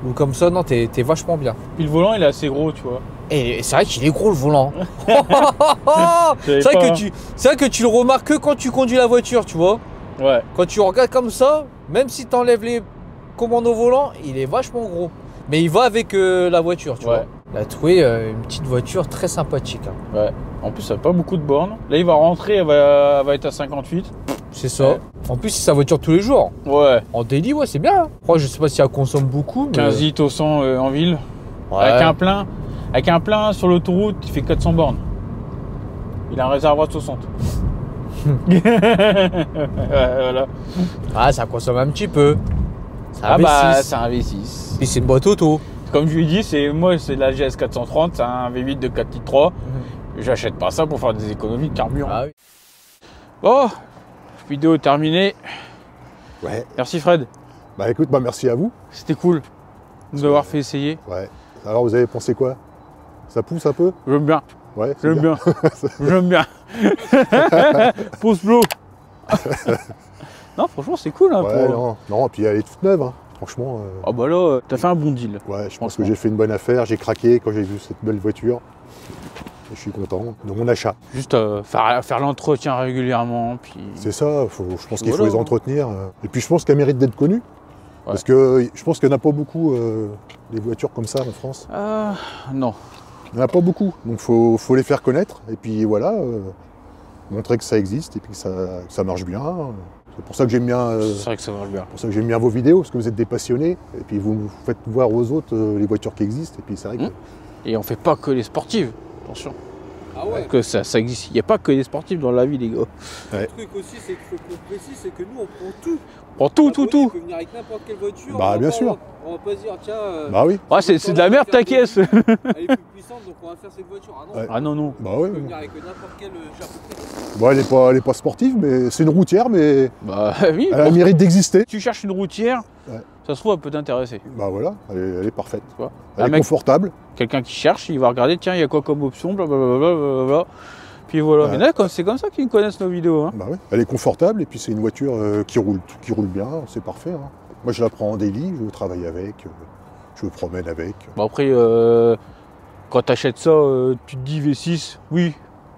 Ou comme ça, non, t'es vachement bien. Puis le volant, il est assez gros, tu vois. Et c'est vrai qu'il est gros le volant. C'est vrai que tu le remarques que quand tu conduis la voiture, tu vois. Ouais. Quand tu regardes comme ça, même si tu enlèves les commandes au volant, il est vachement gros. Mais il va avec la voiture, tu vois. Il a trouvé une petite voiture très sympathique. Hein. Ouais. En plus, ça n'a pas beaucoup de bornes. Là, il va rentrer, elle va être à 58. C'est ça. Ouais. En plus, c'est sa voiture tous les jours. Ouais. En daily, ouais, c'est bien. Après, je sais pas si elle consomme beaucoup. Mais... 15 litres au 100 en ville. Ouais. Avec un plein sur l'autoroute, il fait 400 bornes. Il a un réservoir de 60. Ouais, voilà. Ah, ça consomme un petit peu. C'est un Ah V6. bah, c'est un V6. Puis c'est une boîte auto. Comme je lui ai dit, c'est la GS 430, c'est un V8 de 4 litres 3. J'achète pas ça pour faire des économies de carburant. Ah oui. Bon, vidéo terminée. Ouais. Merci Fred. Bah écoute, bah merci à vous. C'était cool de nous avoir fait essayer. Ouais. Alors vous avez pensé quoi? Ça pousse un peu? J'aime bien. Ouais. c'est J'aime bien. J'aime bien. Pouce bleu. Non, franchement, c'est cool. Hein, Ouais, pour... non, puis elle est toute neuve. Hein. Franchement. Ah bah là, t'as fait un bon deal. Ouais, je pense que j'ai fait une bonne affaire. J'ai craqué quand j'ai vu cette belle voiture. Et je suis content de mon achat. Juste faire l'entretien régulièrement. Puis... C'est ça, je pense qu'il faut Voilà. les entretenir. Et puis je pense qu'elle mérite d'être connue. Ouais. Parce que je pense qu'il n'y en a pas beaucoup des voitures comme ça en France. Non. Il n'y en a pas beaucoup. Donc il faut les faire connaître. Et puis voilà, montrer que ça existe et puis que ça marche bien. C'est pour ça que j'aime bien. C'est vrai que ça va bien. Pour ça que j'aime bien vos vidéos, parce que vous êtes des passionnés. Et puis vous faites voir aux autres les voitures qui existent. Et puis c'est vrai que. Et on fait pas que les sportives. Attention. Ah ouais. Que ça existe. Il n'y a pas que les sportifs dans la vie, les gars. Le truc aussi, c'est qu'il faut qu'on précise, c'est que nous, on prend tout. Pour tout. On peut venir avec n'importe quelle voiture. Bah, on va bien pas- sûr. On va pas se dire, tiens. Bah oui. Ouais, c'est de la merde ta caisse. Elle est plus puissante, donc on va faire cette voiture. Ah non, Ouais. Ah non, non. Bah on ouais. peut venir avec n'importe quel chapeau. Bon, elle est pas sportive, mais c'est une routière, mais Bah oui. elle a le mérite d'exister. Tu cherches une routière, Ouais. ça se trouve, elle peut t'intéresser. Bah voilà, elle est parfaite. Tu vois. Elle Un est mec- confortable. Quelqu'un qui cherche, il va regarder, tiens, il y a quoi comme option, blablabla. Puis voilà. Ouais. Mais là, c'est comme ça qu'ils connaissent nos vidéos. Hein. Bah ouais. Elle est confortable et puis c'est une voiture qui roule bien, c'est parfait. Hein. Moi je la prends en daily, je travaille avec, je me promène avec. Bon, après, quand tu achètes ça, tu te dis V6, oui.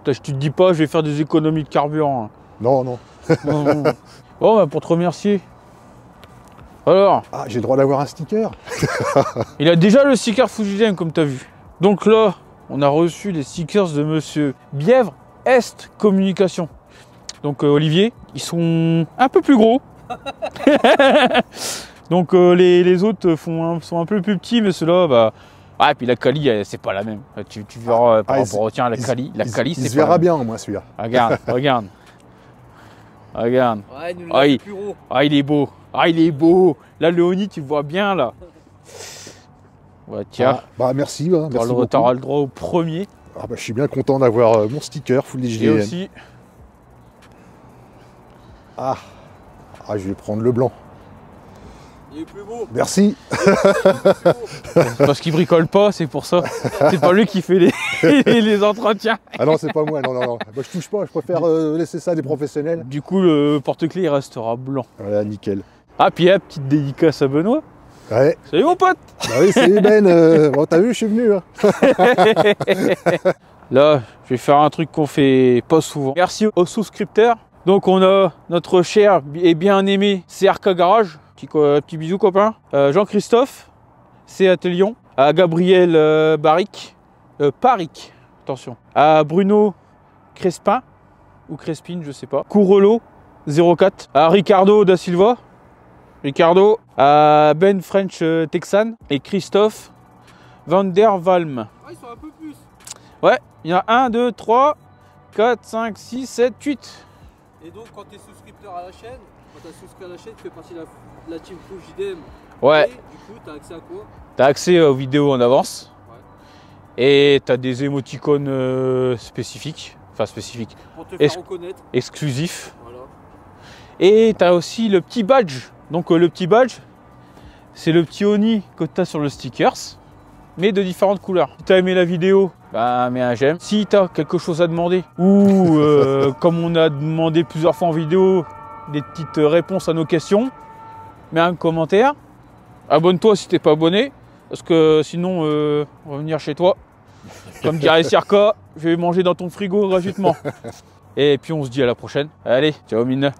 Tu te dis pas, je vais faire des économies de carburant. Hein. Non, non. Non, non. Bon, bah, pour te remercier. Alors, Ah, j'ai le droit d'avoir un sticker. il a déjà le sticker Fujifilm, comme tu as vu. Donc là, on a reçu les stickers de monsieur Bièvre Est Communication. donc Olivier, ils sont un peu plus gros. Donc les autres sont un peu plus petits, mais ceux-là, bah... Ah, et puis la Cali, c'est pas la même. Tu verras par rapport au tien, la Cali, c'est pas il se verra bien, moi, celui-là. Regarde, regarde. Regarde. Ouais, nous Ah, plus gros. Ah, il est beau. Ah, il est beau. Là, le Oni, tu le vois bien, là. Ouais, tiens. Ah, bah, merci. Bah, merci beaucoup. Tu auras le droit au premier. Ah, bah, je suis bien content d'avoir mon sticker Full Et HDN. aussi... Ah, je vais prendre le blanc. Il est plus beau. Merci. Parce qu'il bricole pas, c'est pour ça. C'est pas lui qui fait les entretiens. Ah non, c'est pas moi, non. Bah, je touche pas, je préfère laisser ça à des professionnels. Du coup, le porte-clés, il restera blanc. Voilà, nickel. Ah, puis petite dédicace à Benoît. Ouais. Salut mon pote. Bah oui, c'est Ben. Bon, t'as vu, je suis venu. Hein. Là, je vais faire un truc qu'on fait pas souvent. Merci aux souscripteurs. Donc, on a notre cher et bien-aimé CRK Garage. Petit bisou, copain. Jean-Christophe, c'est Atelion. À Gabriel Paric, attention. À Bruno Crespin, ou Crespin, je sais pas. Courolo 04. À Ricardo da Silva. Ricardo. À Ben French Texan. Et Christophe Van der Valm. Ah, ils sont un peu plus. Ouais, il y en a 1, 2, 3, 4, 5, 6, 7, 8. Et donc, quand tu es souscripteur à la chaîne, quand tu as souscrit à la chaîne, tu fais partie de la team Full JDM. Ouais. Et du coup, tu as accès à quoi? Tu as accès aux vidéos en avance. Ouais. Et tu as des émoticônes spécifiques. Enfin, spécifiques. Pour te faire reconnaître. Exclusifs. Voilà. Et tu as aussi le petit badge. Donc, le petit badge, c'est le petit Oni que tu as sur le stickers, mais de différentes couleurs. Si tu as aimé la vidéo, bah, mets un j'aime. Si tu as quelque chose à demander, ou comme on a demandé plusieurs fois en vidéo, des petites réponses à nos questions, mets un commentaire. Abonne-toi si t'es pas abonné, parce que sinon on va venir chez toi. Comme dirait Circa, je vais manger dans ton frigo gratuitement. Et puis on se dit à la prochaine. Allez, ciao mine.